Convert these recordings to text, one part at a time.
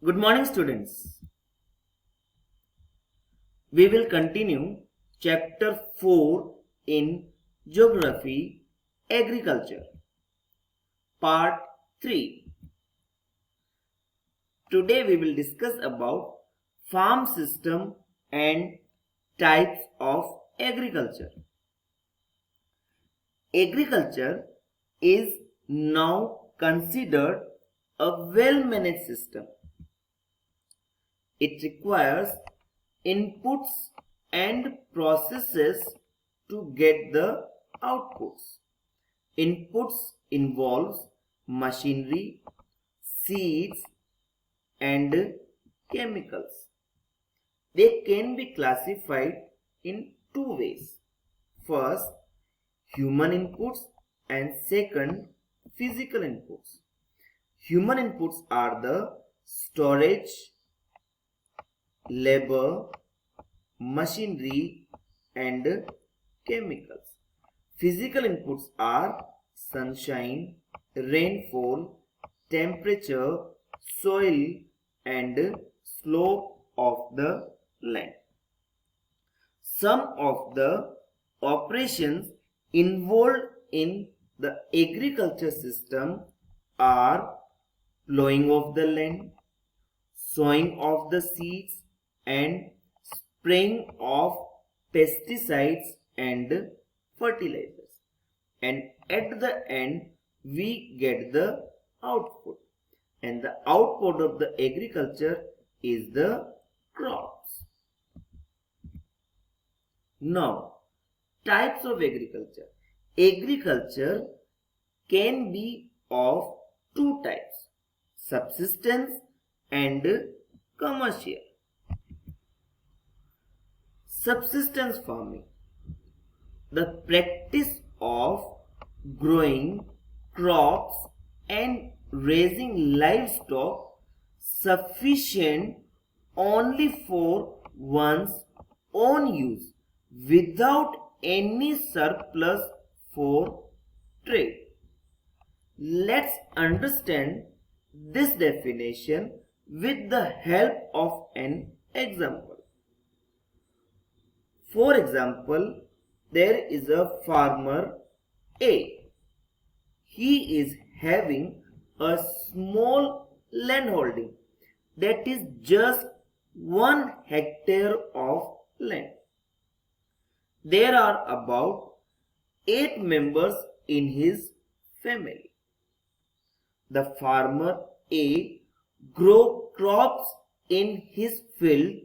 Good morning, students. We will continue chapter 4 in Geography, Agriculture, part 3. Today we will discuss about farm system and types of agriculture. Agriculture is now considered a well-managed system. It requires inputs and processes to get the outputs. Inputs involves machinery, seeds and chemicals. They can be classified in two ways. First, human inputs and second, physical inputs. Human inputs are the storage, labor, machinery and chemicals. Physical inputs are sunshine, rainfall, temperature, soil and slope of the land. Some of the operations involved in the agriculture system are plowing of the land, sowing of the seeds and spraying of pesticides and fertilizers, and at the end we get the output, and the output of the agriculture is the crops. Now, types of agriculture. Agriculture can be of two types: subsistence and commercial. Subsistence farming, the practice of growing crops and raising livestock sufficient only for one's own use without any surplus for trade. Let's understand this definition with the help of an example. For example, there is a farmer A. He is having a small landholding, that is just 1 hectare of land. There are about 8 members in his family. The farmer A grows crops in his field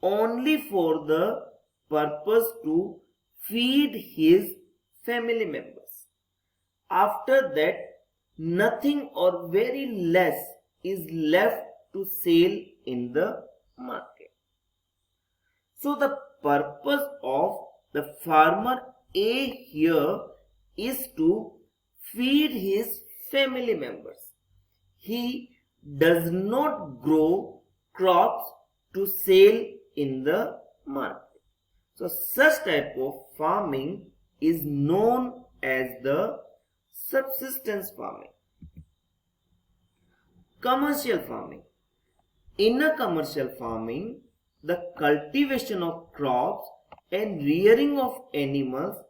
only for the purpose to feed his family members. After that, nothing or very less is left to sell in the market. So the purpose of the farmer A here is to feed his family members. He does not grow crops to sell in the market. So such type of farming is known as the subsistence farming. Commercial farming. In a commercial farming, the cultivation of crops and rearing of animals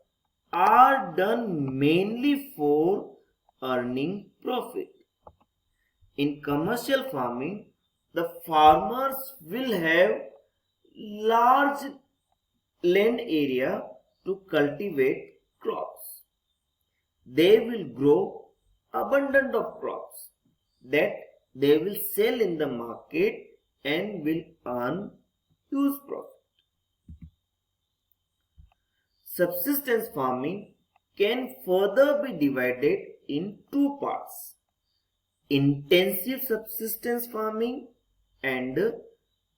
are done mainly for earning profit. In commercial farming, the farmers will have large land area to cultivate crops. They will grow abundant of crops that they will sell in the market and will earn huge profit. Subsistence farming can further be divided in two parts: intensive subsistence farming and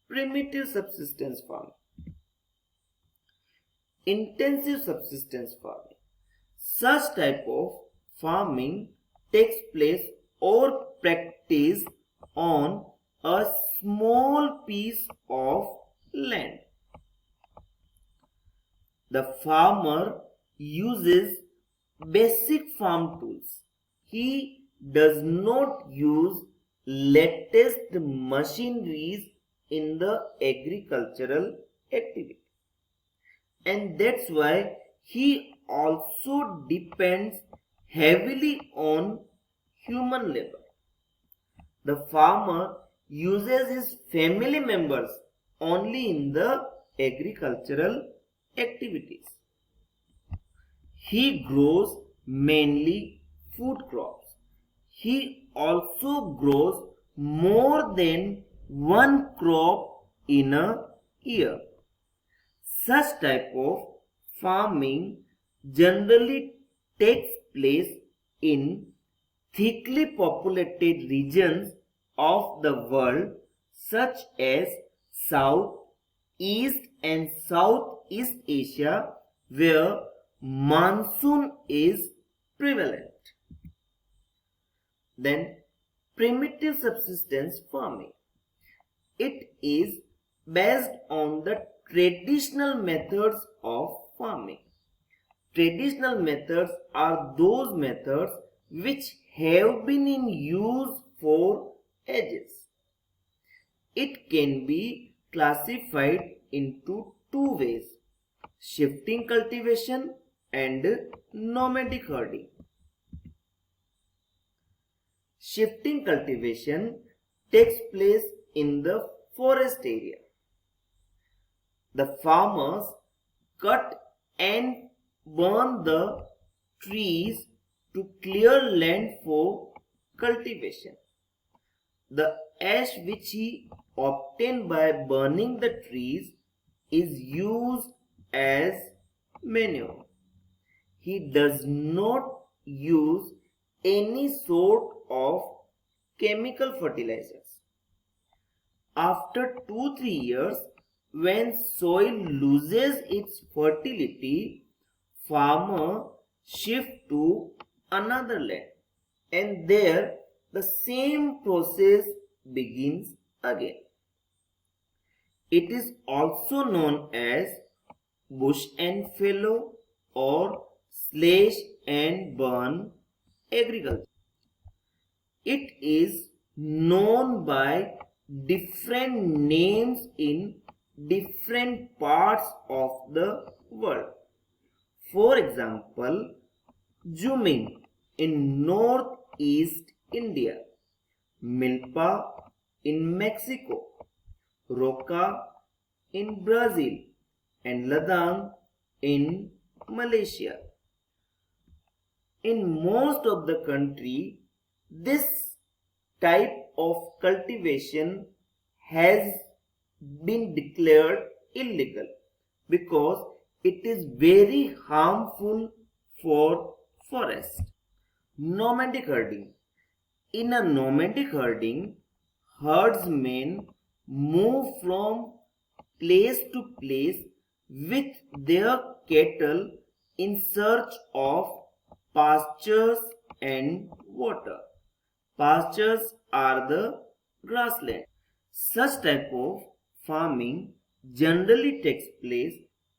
primitive subsistence farming. Intensive subsistence farming. Such type of farming takes place or practiced on a small piece of land. The farmer uses basic farm tools. He does not use latest machineries in the agricultural activity. And that's why he also depends heavily on human labor. The farmer uses his family members only in the agricultural activities. He grows mainly food crops. He also grows more than one crop in a year. Such type of farming generally takes place in thickly populated regions of the world such as South, East and Southeast Asia, where monsoon is prevalent. Then primitive subsistence farming. It is based on the traditional methods of farming. Traditional methods are those methods which have been in use for ages. It can be classified into two ways: shifting cultivation and nomadic herding. Shifting cultivation takes place in the forest area. The farmers cut and burn the trees to clear land for cultivation. The ash which he obtained by burning the trees is used as manure. He does not use any sort of chemical fertilizers. After 2-3 years, when soil loses its fertility, farmer shift to another land, and there the same process begins again. It is also known as bush and fallow or slash and burn agriculture. It is known by different names in different parts of the world. For example, Juming in northeast India, Milpa in Mexico, Roca in Brazil, and Ladang in Malaysia. In most of the country, this type of cultivation has been declared illegal because it is very harmful for forest. Nomadic herding. In a nomadic herding, herdsmen move from place to place with their cattle in search of pastures and water. Pastures are the grassland. Such type of farming generally takes place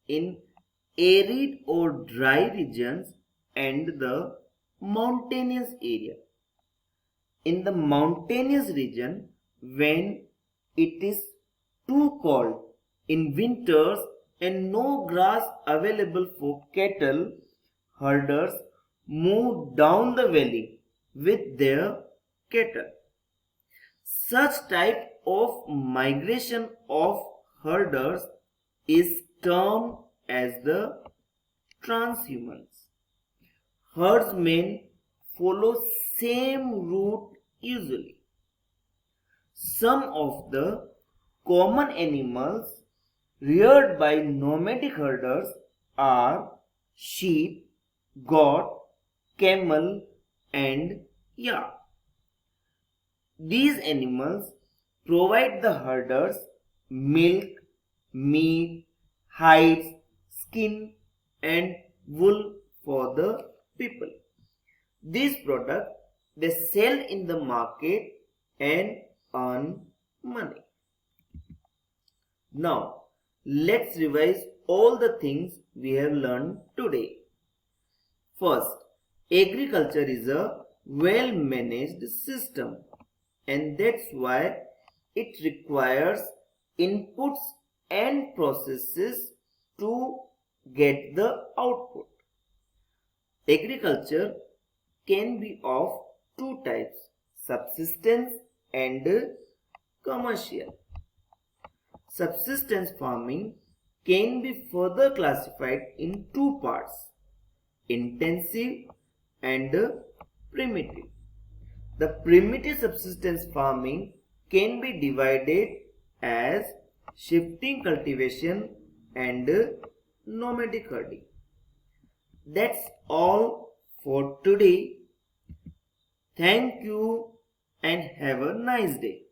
in arid or dry regions and the mountainous area. In the mountainous region, when it is too cold in winters and no grass available for cattle, herders move down the valley with their cattle. Such type of migration of herders is termed as the transhumance. Herdsmen follow same route usually. Some of the common animals reared by nomadic herders are sheep, goat, camel, and yak. These animals provide the herders milk, meat, hides, skin, and wool for the people. These products they sell in the market and earn money. Now, let's revise all the things we have learned today. First, agriculture is a well-managed system and that's why it requires inputs and processes to get the output. Agriculture can be of two types, subsistence and commercial. Subsistence farming can be further classified in two parts, intensive and primitive. The primitive subsistence farming can be divided as shifting cultivation and nomadic herding. That's all for today. Thank you and have a nice day.